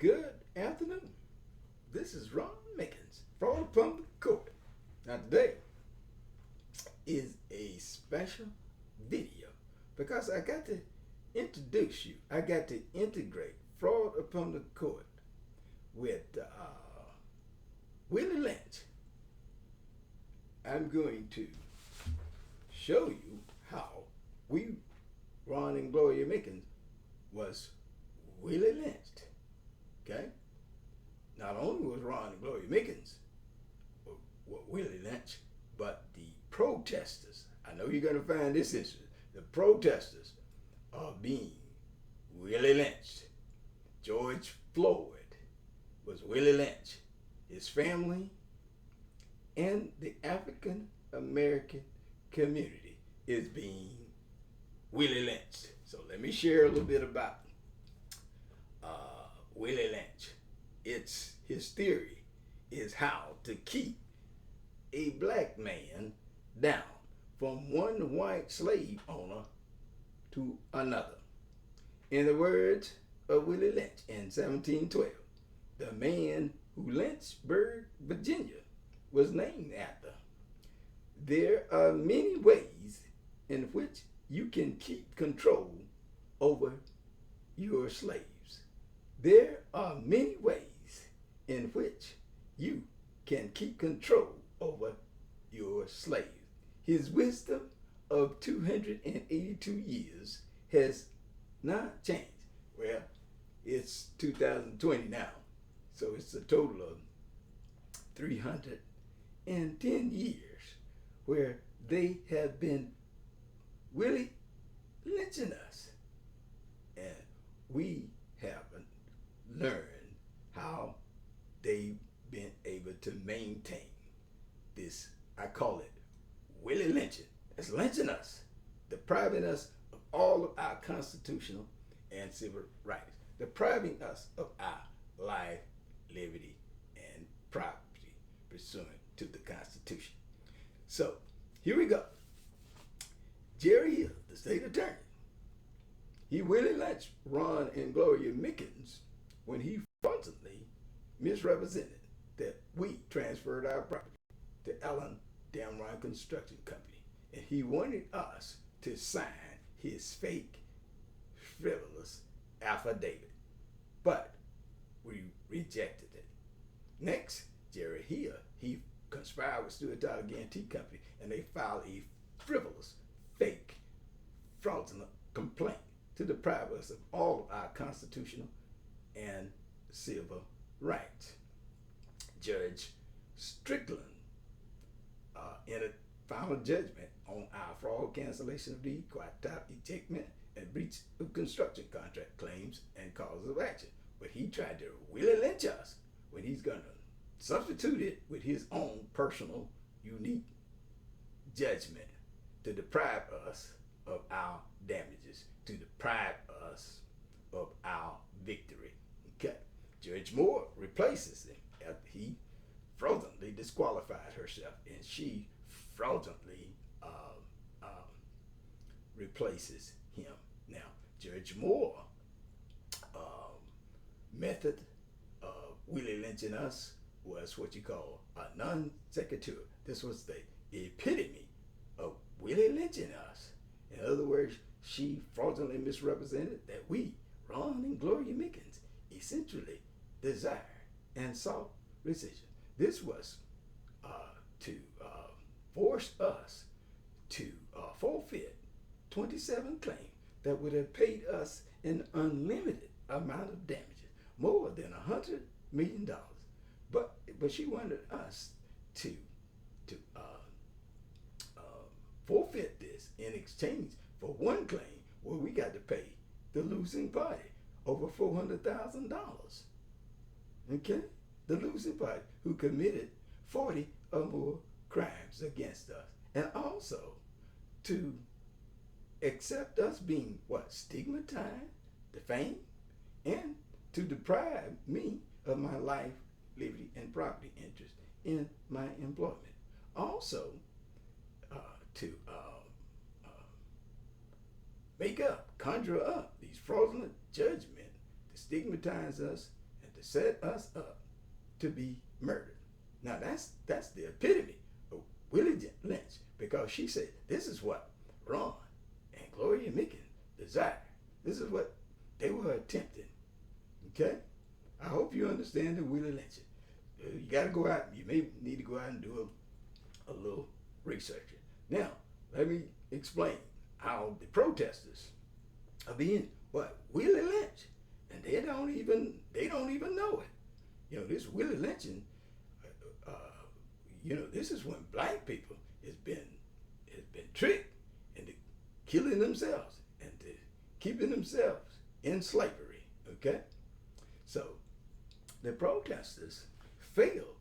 Good afternoon. This is Ron Mickens, Fraud upon the Court. Now today is a special video because I got to introduce you. I got to integrate fraud upon the court with Willie Lynch. I'm going to show you how we, Ron and Gloria Mickens, was Willie lynched. Okay? Not only was Ron and Gloria Mickens were Willie lynched, but the protesters, I know you're going to find this interesting, the protesters are being Willie lynched. George Floyd was Willie lynched. His family and the African American community is being Willie lynched. So let me share a little bit about Willie Lynch. His theory is how to keep a black man down from one white slave owner to another. In the words of Willie Lynch in 1712, the man who Lynchburg, Virginia was named after. There are many ways in which you can keep control over your slaves. There are many ways in which you can keep control over your slaves. His wisdom of 282 years has not changed. Well, it's 2020 now, so it's a total of 310 years where they have been Willie lynching us. And we haven't learned how they've been able to maintain this, I call it Willie lynching. It's lynching us, depriving us of all of our constitutional and civil rights, depriving us of our life, liberty, and property pursuant to the Constitution. So here we go. Jerry Hill, the state attorney, he Willie lynched Ron and Gloria Mickens when he fraudulently misrepresented that we transferred our property to Damron Construction Company, and he wanted us to sign his fake, frivolous affidavit, but we rejected it. Next, Jerry Hill, he conspired with Stewart Title Guaranty Company, and they filed a frivolous, fake, fraudulent complaint to deprive us of all of our constitutional and civil rights. Judge Strickland in a final judgment on our fraud, cancellation of deed, quiet title, ejectment, and breach of construction contract claims and causes of action. But he tried to Willie lynch us when he's going to substitute it with his own personal, unique judgment to deprive us of our damages, to deprive us of our victory. Okay. Judge Moore replaces him after he fraudulently disqualified herself, and she fraudulently replaces him. Now, Judge Moore method of Willie lynching us was what you call a non sequitur. This was the epitome of Willie lynching us. In other words, she fraudulently misrepresented that we, Ron and Gloria Mickens, essentially desired and sought rescission. This was to force us to forfeit 27 claims that would have paid us an unlimited amount of damages, more than $100 million. But she wanted us to forfeit this in exchange for one claim where we got to pay the losing party over $400,000. Okay? The losing party who committed 40 or more crimes against us. And also to accept us being stigmatized, defamed, and to deprive me of my life, liberty, and property interest in my employment. Also, to make up, conjure up these fraudulent judgments to stigmatize us and to set us up to be murdered. Now that's the epitome of Willie Lynch, because she said this is what Ron and Gloria Mickens desired. This is what they were attempting. Okay? I hope you understand the Willie Lynch. You got to go out. You may need to go out and do a little research. Now, let me explain how the protesters are being Willie Lynch, and they don't even know it. You know, this Willie lynching. This is when black people has been tricked into killing themselves and to keeping themselves in slavery. Okay, so the protesters failed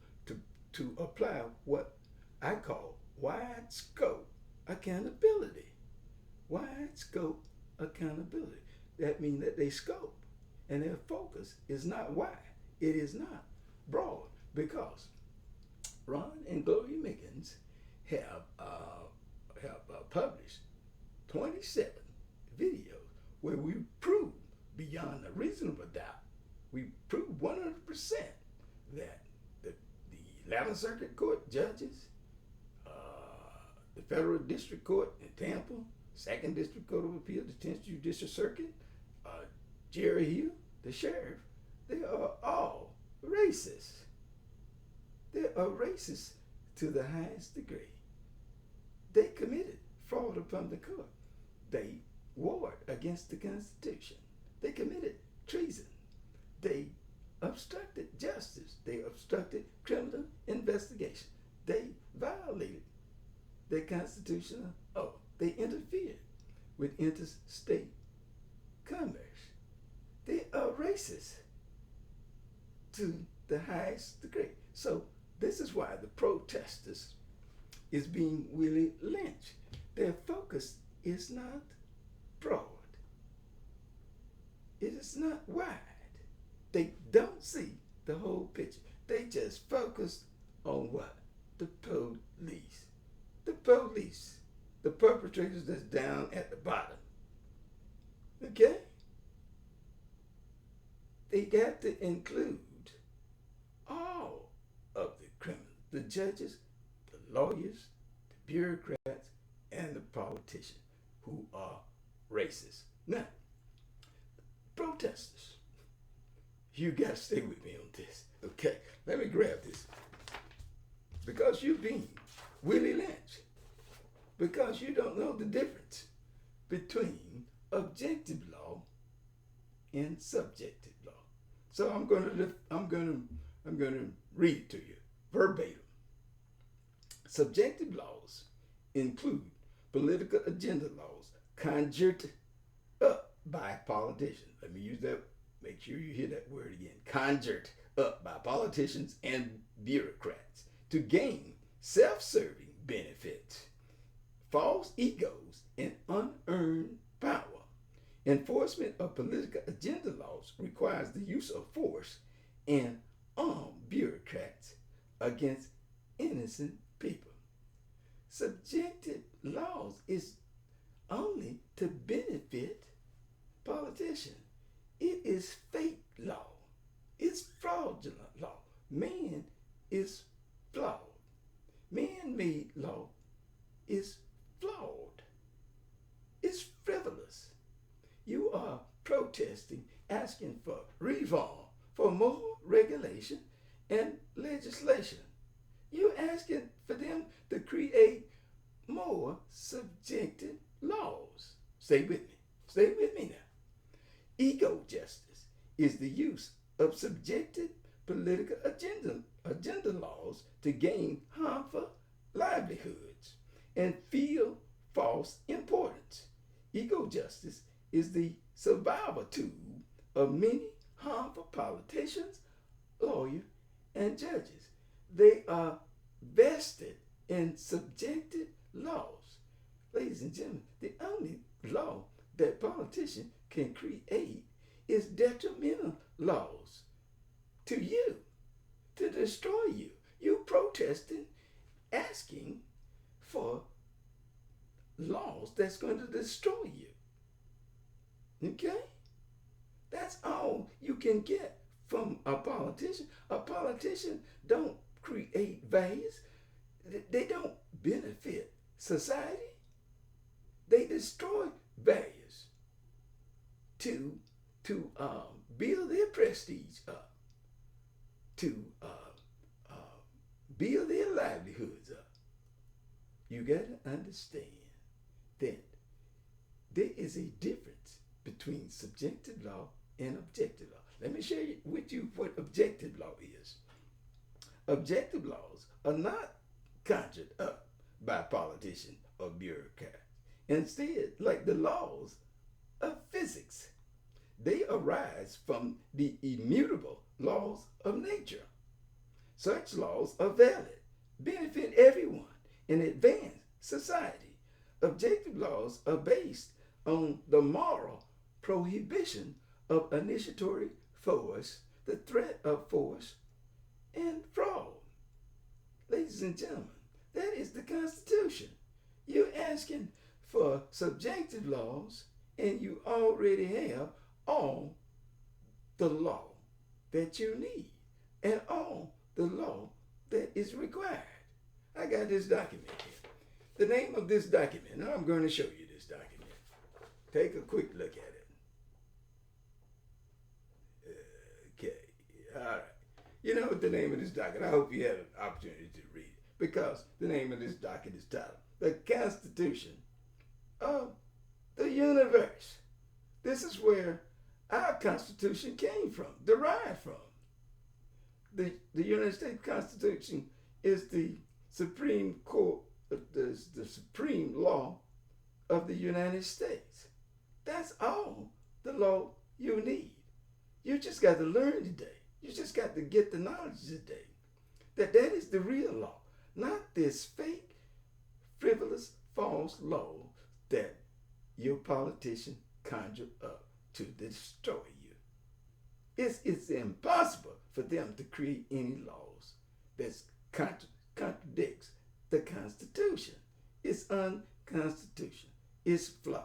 to apply what I call wide scope accountability. Wide scope accountability. That means that they scope and their focus is not wide. It is not broad, because Ron and Gloria Mickens have published 27 videos where we prove beyond a reasonable doubt, we prove 100% that the 11th Circuit Court judges, the Federal District Court in Tampa, 2nd District Court of Appeal, the 10th Judicial Circuit, Jerry Hill, the sheriff, they are all racist. They are racist to the highest degree. They committed fraud upon the court. They warred against the Constitution. They committed treason. They obstructed justice. They obstructed criminal investigation. They violated their constitutional oath. They interfered with interstate commerce. They are racist to the highest degree. So this is why the protesters is being Willie Lynch. Their focus is not broad. It is not wide. They don't see the whole picture. They just focus on what? The police. The police. The perpetrators that's down at the bottom. Okay? They got to include all of the criminals, the judges, the lawyers, the bureaucrats, and the politicians who are racist. Now, protesters, you got to stay with me on this. Okay, let me grab this. Because you're being Willie Lynch, because you don't know the difference between objective law and subjective law. So I'm going to read it to you verbatim. Subjective laws include political agenda laws conjured up by politicians. Let me use that. Make sure you hear that word again. Conjured up by politicians and bureaucrats to gain self-serving benefits, false egos, and unearned power. Enforcement of political agenda laws requires the use of force and armed bureaucrats against innocent people. Subjective laws is only to benefit politicians. It is fake law. It's fraudulent law. Man is flawed. Man-made law is flawed. It's frivolous. You are protesting, asking for reform, for more regulation and legislation. You're asking for them to create more subjective laws. Stay with me. Stay with me now. Ego justice is the use of subjective political agenda laws to gain harmful livelihoods and feel false importance. Ego justice is the survival tool of many harmful politicians, lawyers, and judges. They are vested in subjective laws. Ladies and gentlemen, the only law that politicians can create is detrimental laws to you, to destroy you. You protesting, asking for laws that's going to destroy you. Okay? That's all you can get from a politician. A politician don't create values. They don't benefit society. They destroy values to build their prestige up, to build their livelihoods up. You got to understand that there is a difference between subjective law and objective law. Let me share with you what objective law is. Objective laws are not conjured up by politicians or bureaucrats. Instead, like the laws of physics, they arise from the immutable laws of nature. Such laws are valid, benefit everyone, and advance society. Objective laws are based on the moral prohibition of initiatory force, the threat of force, and fraud. Ladies and gentlemen, that is the Constitution. You're asking for subjective laws, and you already have all the law that you need and all the law that is required. I got this document here. The name of this document, now I'm going to show you this document. Take a quick look at it. Okay, all right. You know what the name of this document, I hope you had an opportunity to read it, because the name of this document is titled The Constitution of the Universe. This is where our Constitution came from, derived from. The United States Constitution is the Supreme Court, the supreme law of the United States. That's all the law you need. You just got to learn today. You just got to get the knowledge today that that is the real law, not this fake, frivolous, false law that your politician conjure up to destroy you. It's impossible for them to create any laws that contradicts the Constitution. It's unconstitutional. It's flawed.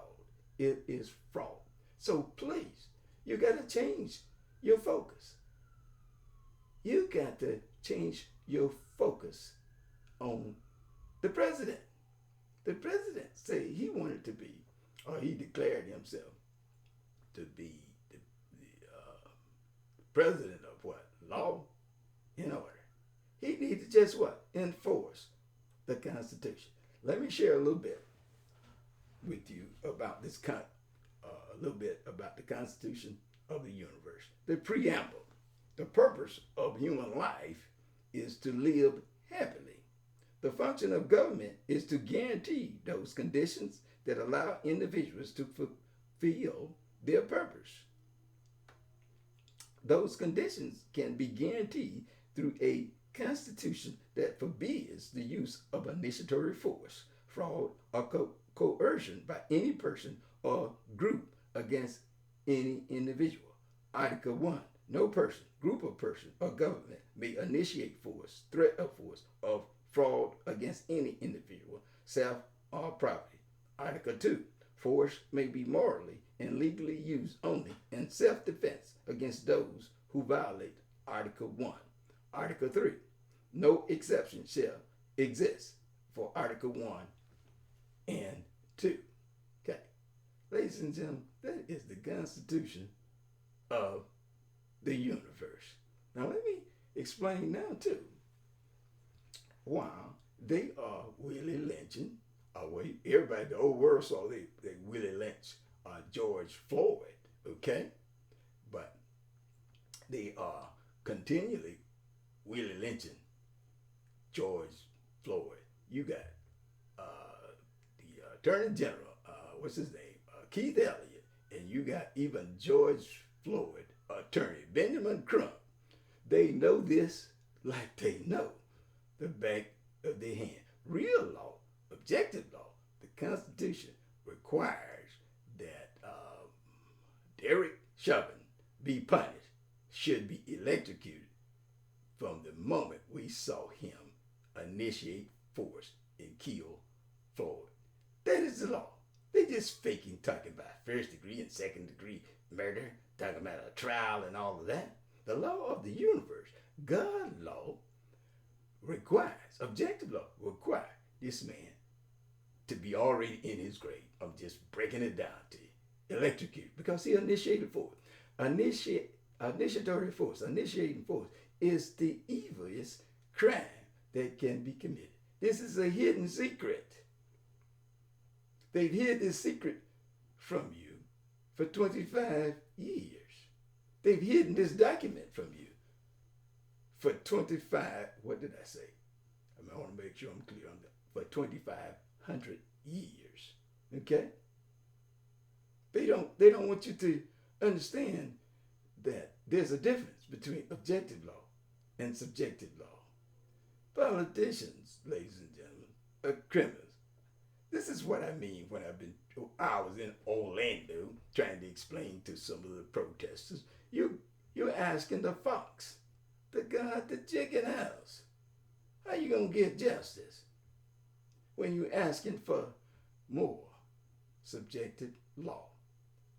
It is fraud. So please, you got to change your focus. You got to change your focus on the president. The president said he wanted to be, or he declared himself to be the president of what? Law and order. He needs to just what? Enforce the Constitution. Let me share a little bit with you about this a little bit about the Constitution of the universe. The preamble. The purpose of human life is to live happily. The function of government is to guarantee those conditions that allow individuals to fulfill their purpose. Those conditions can be guaranteed through a constitution that forbids the use of initiatory force, fraud, or coercion by any person or group against any individual. Article 1. No person, group of persons, or government may initiate force, threat of force, or fraud against any individual, self, or property. Article 2. Force may be morally and legally used only in self-defense against those who violate Article 1. Article 3. No exception shall exist for Article 1 and 2. Okay. Ladies and gentlemen, that is the Constitution of the universe. Now let me explain now too why they are Willie lynching. Everybody, the whole world saw they Willie lynch George Floyd, okay? But they are continually Willie lynching George Floyd. You got the Attorney General, what's his name? Keith Elliott, and you got even George Floyd attorney Benjamin Crump. They know this like they know the back of their hand. Real law, objective law, the Constitution requires that Derek Chauvin be punished, should be electrocuted from the moment we saw him initiate force and kill Floyd. That is the law. They just faking talking about first degree and second degree murder, talking about a trial and all of that. the law of the universe, God's law requires, objective law requires this man to be already in his grave. I'm just breaking it down to you. Electrocuted, because he initiated force. Initiatory force, initiating force is the evilest crime that can be committed. This is a hidden secret. They've hid this secret from you for 25 years. They've hidden this document from you for 25, what did I say? I want to make sure I'm clear on that. For 2,500 years. Okay? They don't want you to understand that there's a difference between objective law and subjective law. Politicians, ladies and gentlemen, are criminals. This is what I mean when I was in Orlando trying to explain to some of the protesters. You're asking the fox to guard the chicken house. How you gonna get justice when you're asking for more subjective law?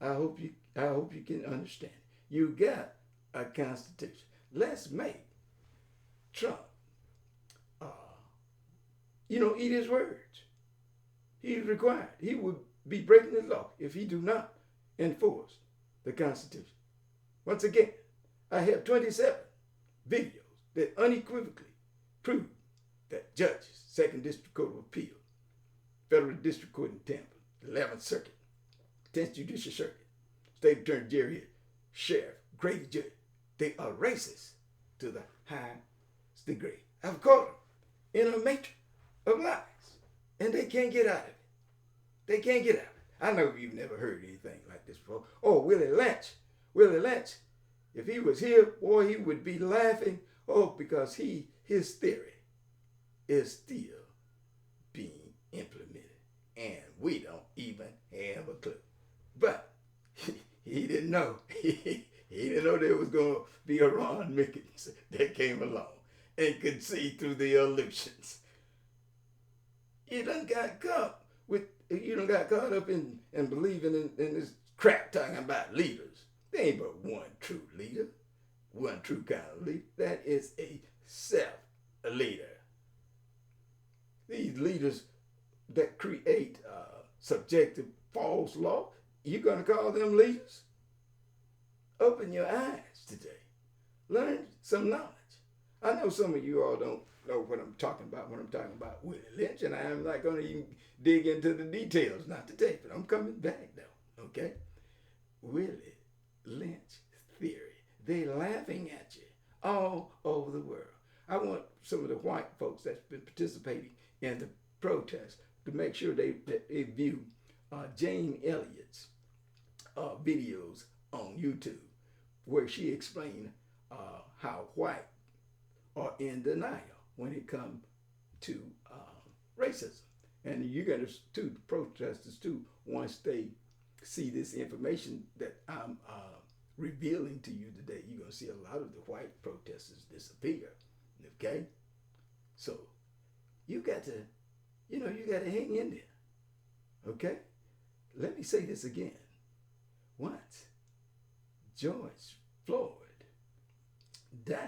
I hope you can understand. You got a constitution. Let's make Trump, eat his words. He's required. He would be breaking the law if he do not enforce the Constitution. Once again, I have 27 videos that unequivocally prove that judges, 2nd District Court of Appeal, Federal District Court in Tampa, 11th Circuit, 10th Judicial Circuit, State Attorney Jerry, Sheriff, Grady Judge, they are racist to the highest degree. I've caught them in a matrix of lies, and they can't get out of it. They can't get out of it. I know you've never heard anything like this before. Oh, Willie Lynch. Willie Lynch, if he was here, boy, he would be laughing. Oh, because his theory is still being implemented, and we don't even have a clue. But he didn't know. He didn't know there was going to be a Ron Mickens that came along and could see through the illusions. You done got caught up in believing in this crap talking about leaders. There ain't but one true leader, one true kind of leader. That is a self-leader. These leaders that create subjective false law, you're going to call them leaders? Open your eyes today. Learn some knowledge. I know some of you all don't know what I'm talking about when I'm talking about Willie Lynch, and I'm not going to even dig into the details, not today, but I'm coming back though, okay? Willie Lynch theory. They laughing at you all over the world. I want some of the white folks that's been participating in the protest to make sure they view Jane Elliott's videos on YouTube, where she explained how white are in denial when it comes to racism. And you're going to the protesters too, once they see this information that I'm revealing to you today, you're going to see a lot of the white protesters disappear. Okay? So you got to hang in there. Okay? Let me say this again. Once George Floyd died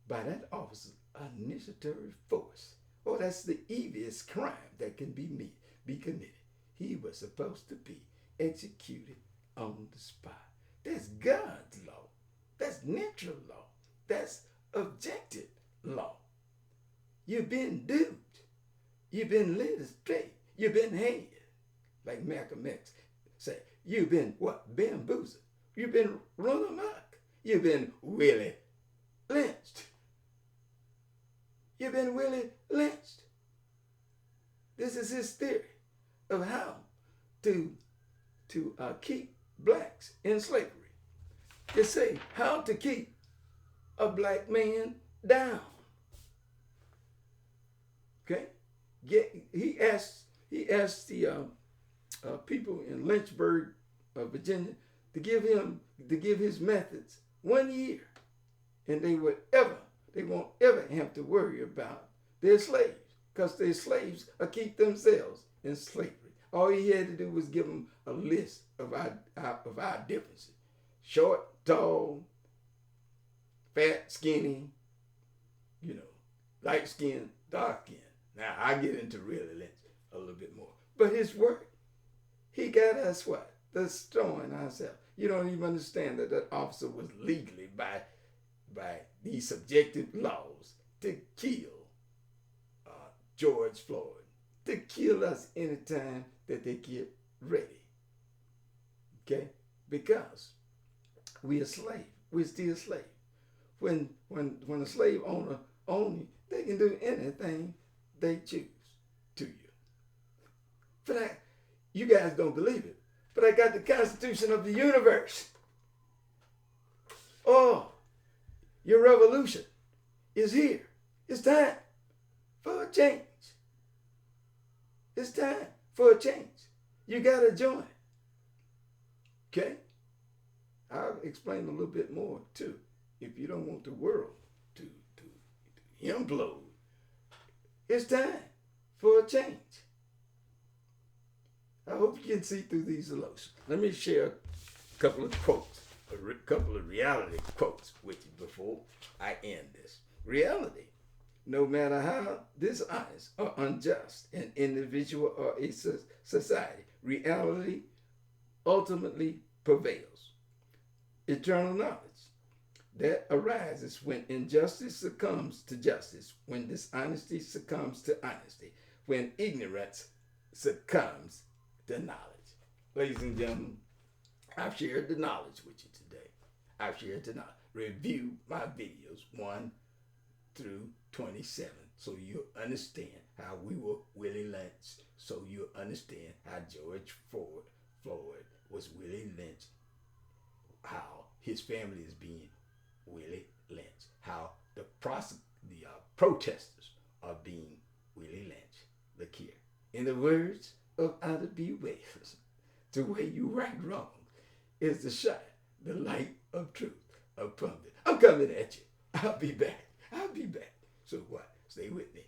by that officer's initiatory force, oh, that's the evilest crime that can be committed. He was supposed to be executed on the spot. That's God's law. That's natural law. That's objective law. You've been duped. You've been led astray. You've been hated. Like Malcolm X said, you've been what? Bamboozled. You've been run amok. You've been Willie lynched. You've been Willie lynched. This is his theory of how to keep blacks in slavery. They say how to keep a black man down. Okay? He asked the people in Lynchburg, Virginia, to give his methods 1 year, and they won't ever have to worry about their slaves, because their slaves will keep themselves in slavery. All he had to do was give them a list of our differences: short, tall, fat, skinny, you know, light skin, dark skin. Now I get into really lynching a little bit more. But his work, he got us what? Destroying ourselves. You don't even understand that that officer was legally by these subjective laws to kill George Floyd, to kill us anytime that they get ready. Okay? Because we are slave. We're still slave. When a slave owner owns you, they can do anything they choose to you. For that, you guys don't believe it, but I got the Constitution of the universe. Oh, your revolution is here. It's time for a change. It's time for a change. You got to join. Okay? I'll explain a little bit more too. If you don't want the world to implode, it's time for a change. I hope you can see through these illusions. Let me share a couple of quotes, a couple of reality quotes with you before I end this. Reality, no matter how dishonest or unjust an individual or a society, reality ultimately prevails. Eternal knowledge that arises when injustice succumbs to justice, when dishonesty succumbs to honesty, when ignorance succumbs to knowledge. Ladies and gentlemen, I've shared the knowledge with you today. I've shared the knowledge. Review my videos 1 through 27 so you'll understand how we were Willie lynched, so you'll understand how George Floyd was Willie lynched, how his family is being Willie lynched, how the protesters are being Willie lynched. Look here. In the words of Ida B. Wells, to weigh you right wrong is to shine the light of truth upon it. I'm coming at you. I'll be back. So what? Stay with me.